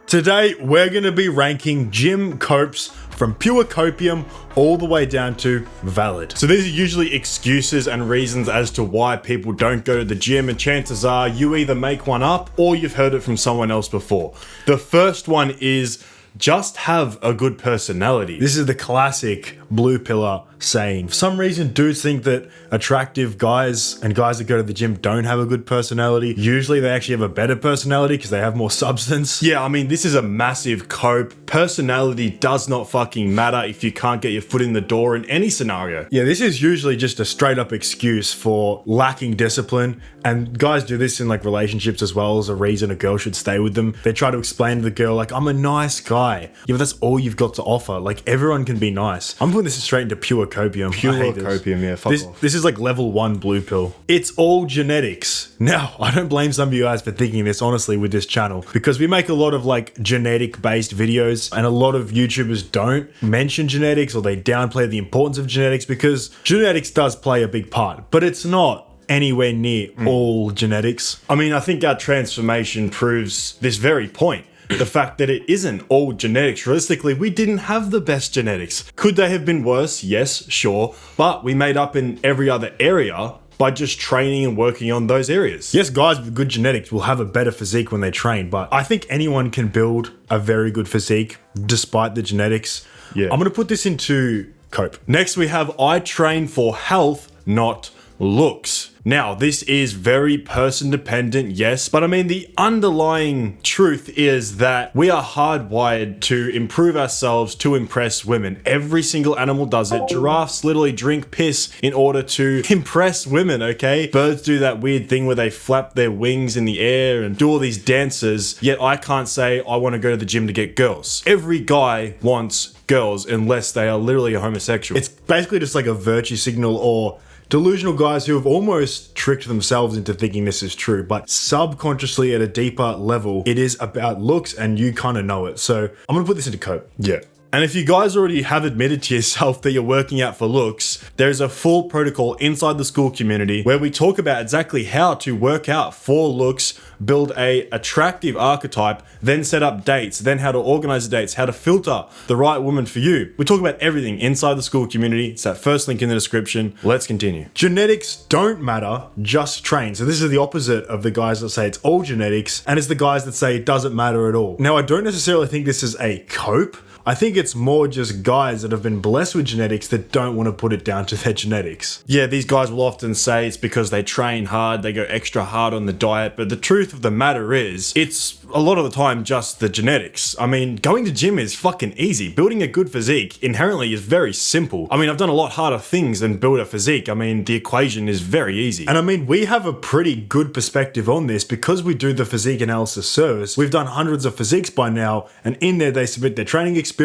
Today, we're going to be ranking gym copes from pure copium all the way down to valid. So these are usually excuses and reasons as to why people don't go to the gym, and chances are you either make one up or you've heard it from someone else before. The first one is just have a good personality. This is the classic blue pillar saying. For some reason, dudes think that attractive guys and guys that go to the gym don't have a good personality. Usually they actually have a better personality because they have more substance. Yeah, I mean, this is a massive cope. Personality does not fucking matter if you can't get your foot in the door in any scenario. Yeah, this is usually just a straight up excuse for lacking discipline. And guys do this in like relationships as well as a reason a girl should stay with them. They try to explain to the girl like, I'm a nice guy. Yeah, but that's all you've got to offer. Like, everyone can be nice. I'm putting this straight into pure copium. Pure copium, yeah, fuck off. This is like level 1 blue pill. It's all genetics. Now, I don't blame some of you guys for thinking this, honestly, with this channel, because we make a lot of like genetic based videos, and a lot of YouTubers don't mention genetics, or they downplay the importance of genetics, because genetics does play a big part, but it's not anywhere near all genetics. I mean, I think our transformation proves this very point. The fact that it isn't all genetics. Realistically, we didn't have the best genetics. Could they have been worse? Yes, sure. But we made up in every other area by just training and working on those areas. Yes, guys with good genetics will have a better physique when they train, but I think anyone can build a very good physique despite the genetics. Yeah. I'm gonna put this into cope. Next, we have I train for health, not looks. Now, this is very person dependent, yes, but I mean, the underlying truth is that we are hardwired to improve ourselves to impress women. Every single animal does it. Giraffes literally drink piss in order to impress women, okay? Birds do that weird thing where they flap their wings in the air and do all these dances, yet I can't say I want to go to the gym to get girls. Every guy wants girls unless they are literally a homosexual. It's basically just like a virtue signal, or delusional guys who have almost tricked themselves into thinking this is true, but subconsciously at a deeper level, it is about looks, and you kind of know it. So I'm gonna put this into cope. Yeah. And if you guys already have admitted to yourself that you're working out for looks, there's a full protocol inside the school community where we talk about exactly how to work out for looks, build a attractive archetype, then set up dates, then how to organize the dates, how to filter the right woman for you. We talk about everything inside the school community. It's that first link in the description. Let's continue. Genetics don't matter, just train. So this is the opposite of the guys that say it's all genetics, and it's the guys that say it doesn't matter at all. Now, I don't necessarily think this is a cope. I think it's more just guys that have been blessed with genetics that don't want to put it down to their genetics. Yeah, these guys will often say it's because they train hard, they go extra hard on the diet, but the truth of the matter is, it's a lot of the time just the genetics. I mean, going to gym is fucking easy. Building a good physique inherently is very simple. I mean, I've done a lot harder things than build a physique. I mean, the equation is very easy. And I mean, we have a pretty good perspective on this because we do the physique analysis service. We've done hundreds of physiques by now, and in there they submit their training experience.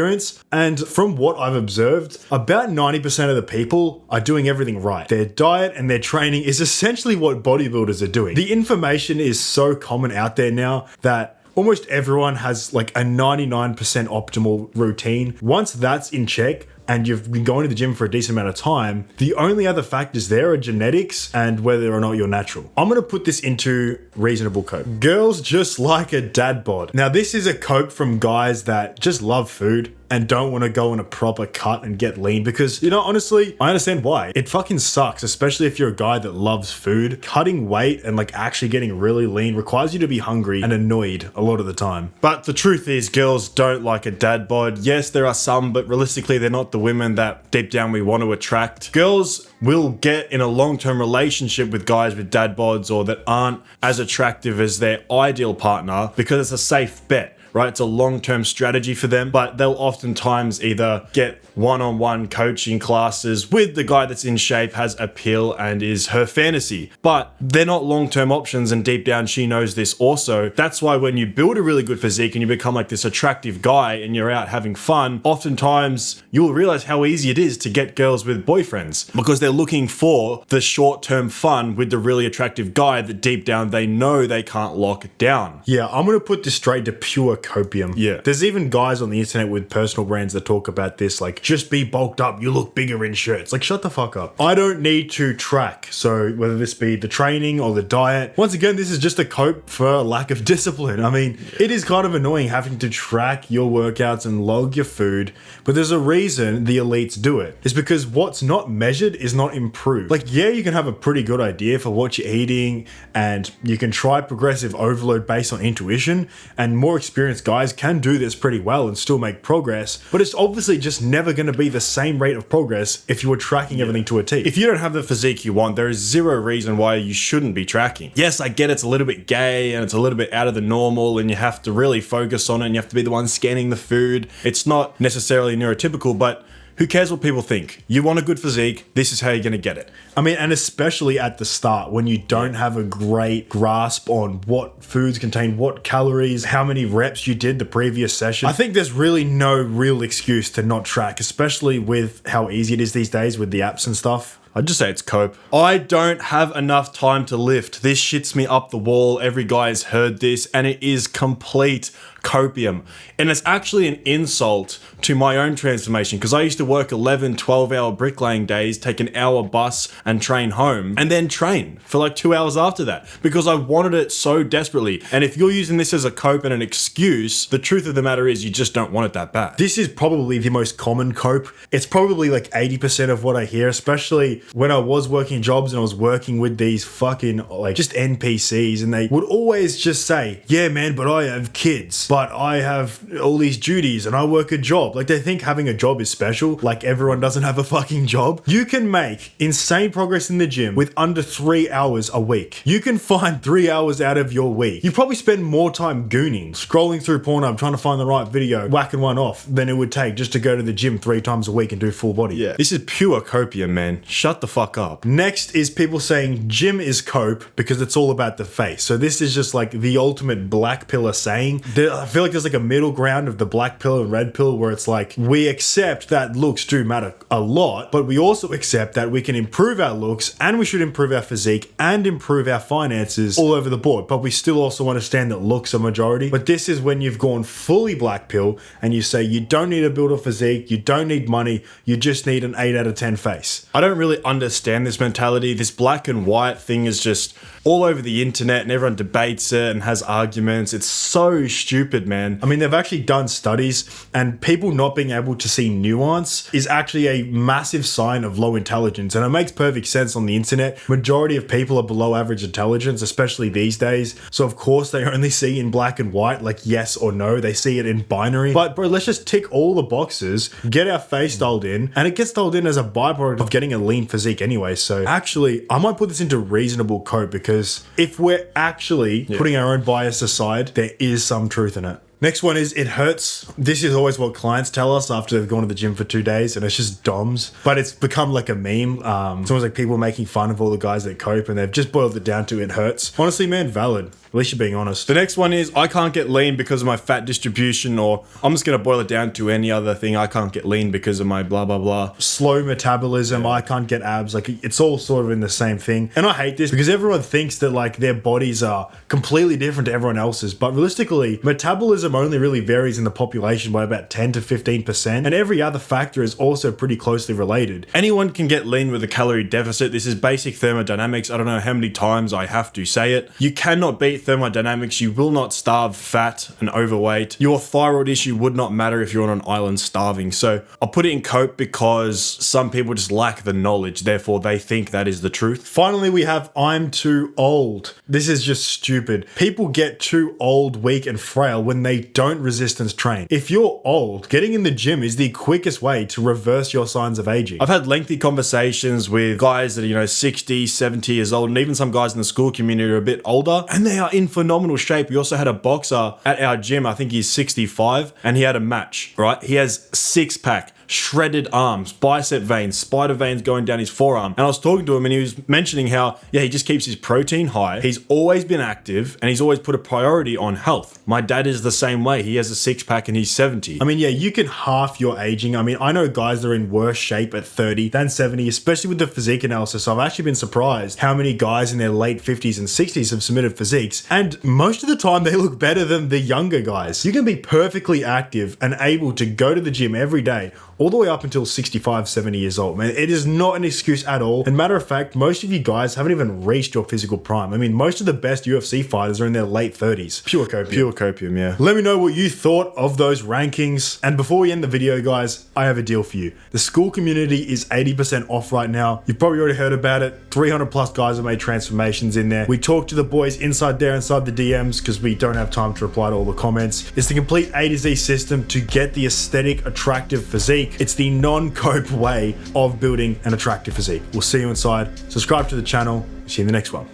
And from what I've observed, about 90% of the people are doing everything right. Their diet and their training is essentially what bodybuilders are doing. The information is so common out there now that almost everyone has like a 99% optimal routine. Once that's in check, and you've been going to the gym for a decent amount of time, the only other factors there are genetics and whether or not you're natural. I'm gonna put this into reasonable cope. Girls just like a dad bod. Now, this is a cope from guys that just love food and don't want to go on a proper cut and get lean, because, you know, honestly, I understand why. It fucking sucks, especially if you're a guy that loves food. Cutting weight and like actually getting really lean requires you to be hungry and annoyed a lot of the time. But the truth is, girls don't like a dad bod. Yes, there are some, but realistically, they're not the women that deep down we want to attract. Girls will get in a long-term relationship with guys with dad bods or that aren't as attractive as their ideal partner because it's a safe bet. Right? It's a long-term strategy for them, but they'll oftentimes either get one-on-one coaching classes with the guy that's in shape, has appeal, and is her fantasy. But they're not long-term options, and deep down she knows this also. That's why when you build a really good physique and you become like this attractive guy and you're out having fun, oftentimes you'll realize how easy it is to get girls with boyfriends because they're looking for the short-term fun with the really attractive guy that deep down they know they can't lock down. Yeah, I'm gonna put this straight to pure copium. Yeah. There's even guys on the internet with personal brands that talk about this, like, just be bulked up, you look bigger in shirts. Like, shut the fuck up. I don't need to track. So whether this be the training or the diet, once again, this is just a cope for lack of discipline. I mean, it is kind of annoying having to track your workouts and log your food, but there's a reason the elites do it. It's because what's not measured is not improved. Like, yeah, you can have a pretty good idea for what you're eating, and you can try progressive overload based on intuition, and more experienced guys can do this pretty well and still make progress, but it's obviously just never going to be the same rate of progress if you were tracking everything to a T. If you don't have the physique you want, there is zero reason why you shouldn't be tracking. Yes, I get it's a little bit gay and it's a little bit out of the normal and you have to really focus on it and you have to be the one scanning the food. It's not necessarily neurotypical, but who cares what people think? You want a good physique, this is how you're going to get it. I mean, and especially at the start when you don't have a great grasp on what foods contain what calories, how many reps you did the previous session. I think there's really no real excuse to not track, especially with how easy it is these days with the apps and stuff. I'd just say it's cope. I don't have enough time to lift. This shits me up the wall. Every guy has heard this, and it is complete copium. And it's actually an insult to my own transformation, because I used to work 11, 12-hour bricklaying days, take an hour bus and train home, and then train for like 2 hours after that, because I wanted it so desperately. And if you're using this as a cope and an excuse, the truth of the matter is you just don't want it that bad. This is probably the most common cope. It's probably like 80% of what I hear, especially when I was working jobs and I was working with these fucking like just NPCs, and they would always just say, yeah man, but I have kids, but I have all these duties and I work a job. Like, they think having a job is special, like everyone doesn't have a fucking job. You can make insane progress in the gym with under 3 hours a week. You can find 3 hours out of your week. You probably spend more time gooning, scrolling through Pornhub, trying to find the right video, whacking one off, than it would take just to go to the gym 3 times a week and do full body. Yeah, this is pure copium, man. Shut the fuck up. Next is people saying gym is cope because it's all about the face. So this is just like the ultimate black pillar saying. I feel like there's like a middle ground of the black pill and red pill where it's like, we accept that looks do matter a lot, but we also accept that we can improve our looks and we should improve our physique and improve our finances all over the board. But we still also understand that looks are majority. But this is when you've gone fully black pill and you say you don't need to build a physique, you don't need money, you just need an 8 out of 10 face. I don't really understand this mentality. This black and white thing is just all over the internet and everyone debates it and has arguments. It's so stupid, man. I mean, they've actually done studies, and people not being able to see nuance is actually a massive sign of low intelligence. And it makes perfect sense on the internet. Majority of people are below average intelligence, especially these days. So of course they only see in black and white, like yes or no. They see it in binary. But bro, let's just tick all the boxes, get our face styled in, and it gets styled in as a byproduct of getting a lean physique anyway. So actually, I might put this into reasonable cope, because if we're actually putting our own bias aside, there is some truth in it. Next one is it hurts. This is always what clients tell us after they've gone to the gym for 2 days, and it's just DOMs. But it's become like a meme. It's almost like people making fun of all the guys that cope, and they've just boiled it down to it hurts. Honestly, man, valid. At least you're being honest. The next one is I can't get lean because of my fat distribution, or I'm just going to boil it down to any other thing. I can't get lean because of my blah, blah, blah. Slow metabolism. I can't get abs. Like, it's all sort of in the same thing. And I hate this because everyone thinks that like their bodies are completely different to everyone else's. But realistically, metabolism only really varies in the population by about 10 to 15%. And every other factor is also pretty closely related. Anyone can get lean with a calorie deficit. This is basic thermodynamics. I don't know how many times I have to say it. You cannot beat thermodynamics. You will not starve fat and overweight. Your thyroid issue would not matter if you're on an island starving. So I'll put it in cope because some people just lack the knowledge. Therefore, they think that is the truth. Finally, we have I'm too old. This is just stupid. People get too old, weak, and frail when they don't resistance train. If you're old, getting in the gym is the quickest way to reverse your signs of aging. I've had lengthy conversations with guys that are, 60, 70 years old, and even some guys in the school community are a bit older, and they are in phenomenal shape. We also had a boxer at our gym. I think he's 65, and he had a match, right? He has 6-pack. shredded arms, bicep veins, spider veins going down his forearm. And I was talking to him and he was mentioning how, yeah, he just keeps his protein high. He's always been active and he's always put a priority on health. My dad is the same way. He has a six pack and he's 70. I mean, yeah, you can half your aging. I mean, I know guys that are in worse shape at 30 than 70, especially with the physique analysis. I've actually been surprised how many guys in their late 50s and 60s have submitted physiques. And most of the time they look better than the younger guys. You can be perfectly active and able to go to the gym every day, all the way up until 65, 70 years old, man. It is not an excuse at all. And matter of fact, most of you guys haven't even reached your physical prime. I mean, most of the best UFC fighters are in their late 30s. Pure copium. Pure copium, yeah. Let me know what you thought of those rankings. And before we end the video, guys, I have a deal for you. The school community is 80% off right now. You've probably already heard about it. 300 plus guys have made transformations in there. We talk to the boys inside the DMs because we don't have time to reply to all the comments. It's the complete A to Z system to get the aesthetic, attractive physique. It's the non-cope way of building an attractive physique. We'll see you inside. Subscribe to the channel. See you in the next one.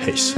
Peace.